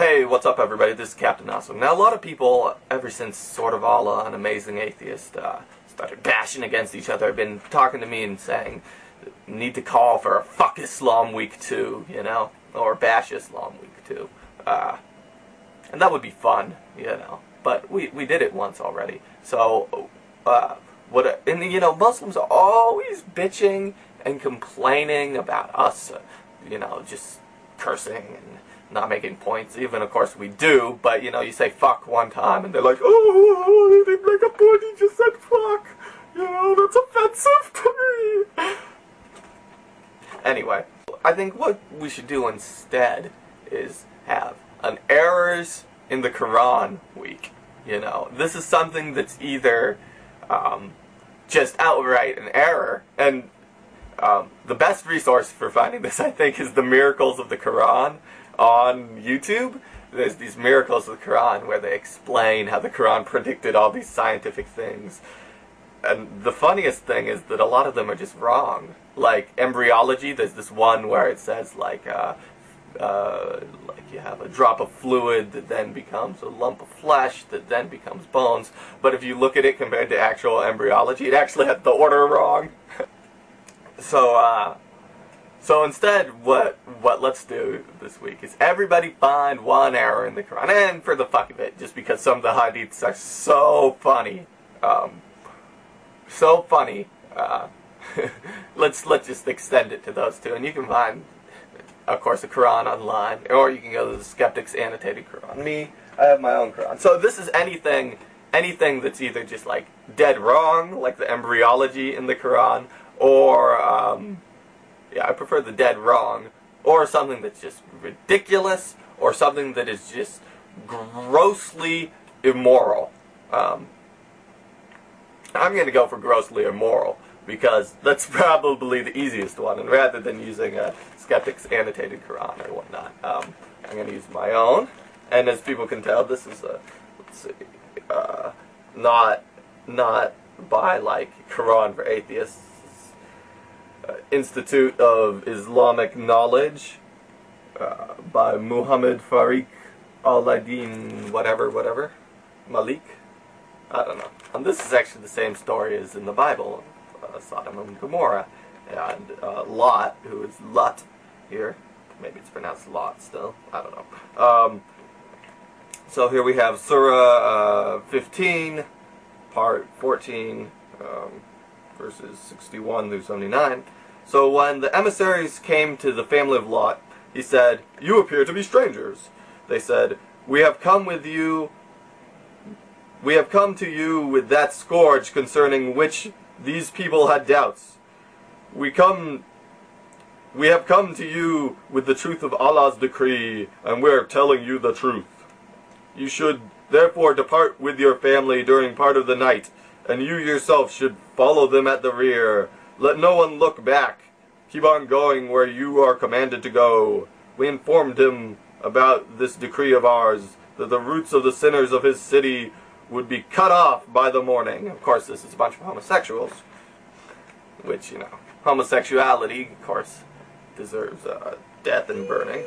Hey, what's up everybody, this is Captain Awesome. Now a lot of people, ever since sort of Allah and Amazing Atheist started bashing against each other, have been talking to me and saying, need to call for a fuck Islam week 2, you know? Or bash Islam week 2. And that would be fun, you know? But we did it once already. So, Muslims are always bitching and complaining about us, just cursing and not making points. Even, of course, we do, but, you say fuck one time, and they're like, oh, they make a point, he just said fuck. That's offensive to me. Anyway, I think what we should do instead is have an errors in the Quran week. This is something that's either just outright an error, and the best resource for finding this, I think, is the Miracles of the Quran on YouTube. There's these Miracles of the Quran where they explain how the Quran predicted all these scientific things. And the funniest thing is that a lot of them are just wrong. Like embryology, there's this one where it says like you have a drop of fluid that then becomes a lump of flesh that then becomes bones. But if you look at it compared to actual embryology, it actually had the order wrong. So instead, what let's do this week is everybody find one error in the Quran, and for the fuck of it, just because some of the hadiths are so funny, let's just extend it to those two, and you can find, of course, the Quran online, or you can go to the Skeptics Annotated Quran. I have my own Quran. So this is anything that's either just like dead wrong, like the embryology in the Quran, or yeah, I prefer the dead wrong, or something that's just ridiculous, or something that is just grossly immoral. I'm going to go for grossly immoral, because that's probably the easiest one, and rather than using a Skeptic's Annotated Quran or whatnot, I'm going to use my own. And as people can tell, this is a, let's see, not by like Quran for Atheists, Institute of Islamic Knowledge by Muhammad Farooq al-Adin whatever Malik, I don't know. And this is actually the same story as in the Bible, Sodom and Gomorrah, and Lot, who is Lut here. Maybe it's pronounced Lot still, I don't know. So here we have Surah 15, part 14, verses 61 through 79. So when the emissaries came to the family of Lot, he said, "You appear to be strangers." They said, We have come to you with that scourge concerning which these people had doubts. We have come to you with the truth of Allah's decree, and we are telling you the truth. You should therefore depart with your family during part of the night, and you yourself should follow them at the rear. Let no one look back. Keep on going where you are commanded to go. We informed him about this decree of ours, that the roots of the sinners of his city would be cut off by the morning. Of course, this is a bunch of homosexuals, which, homosexuality, of course, deserves death and burning.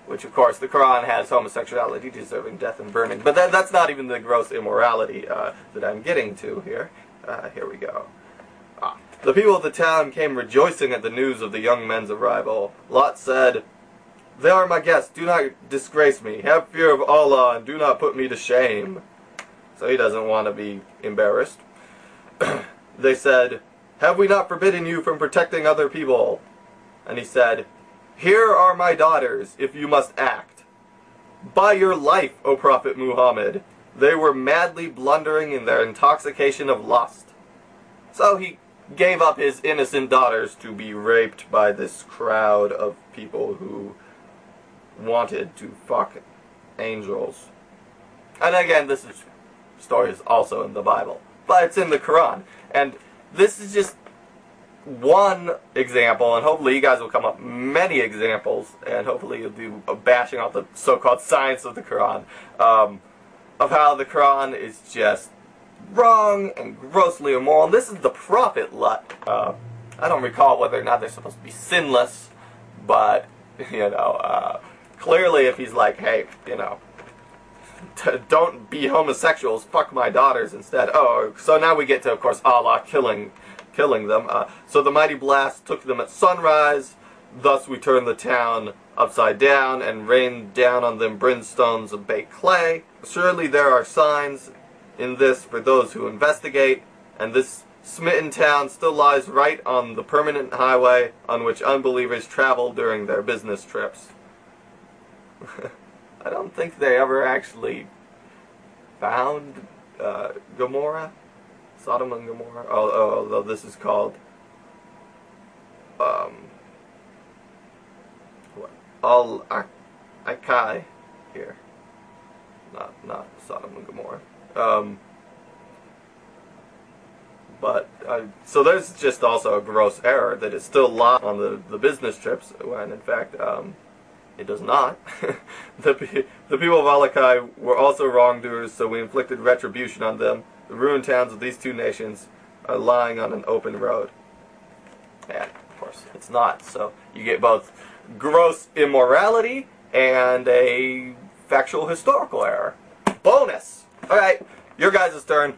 Which, of course, the Quran has homosexuality deserving death and burning. But that's not even the gross immorality that I'm getting to here. Here we go. The people of the town came rejoicing at the news of the young men's arrival. Lot said, "They are my guests. Do not disgrace me. Have fear of Allah and do not put me to shame." So he doesn't want to be embarrassed. They said, "Have we not forbidden you from protecting other people?" And he said, "Here are my daughters, if you must act. By your life, O Prophet Muhammad." They were madly blundering in their intoxication of lust. So he gave up his innocent daughters to be raped by this crowd of people who wanted to fuck angels. And again, this story is also in the Bible, but it's in the Quran. And this is just one example, and hopefully you guys will come up with many examples, and hopefully you'll do a bashing off the so-called science of the Quran, of how the Quran is just wrong and grossly immoral. And this is the Prophet Lot. I don't recall whether or not they're supposed to be sinless, but, clearly, if he's like, hey, you know, don't be homosexuals, fuck my daughters instead. Oh, so now we get to, of course, Allah killing them. So the mighty blast took them at sunrise. Thus we turned the town upside down and rained down on them brimstones of baked clay. Surely there are signs in this for those who investigate, and this smitten town still lies right on the permanent highway on which unbelievers travel during their business trips. I don't think they ever actually found Gomorrah, Sodom and Gomorrah, although this is called Al-Akai here, not Sodom and Gomorrah. So there's just also a gross error that it still lies on the business trips, when in fact it does not. The people of Alakai were also wrongdoers, so we inflicted retribution on them. The ruined towns of these two nations are lying on an open road. And, of course, it's not. So you get both gross immorality and a factual historical error. Bonus! Alright, your guys' turn.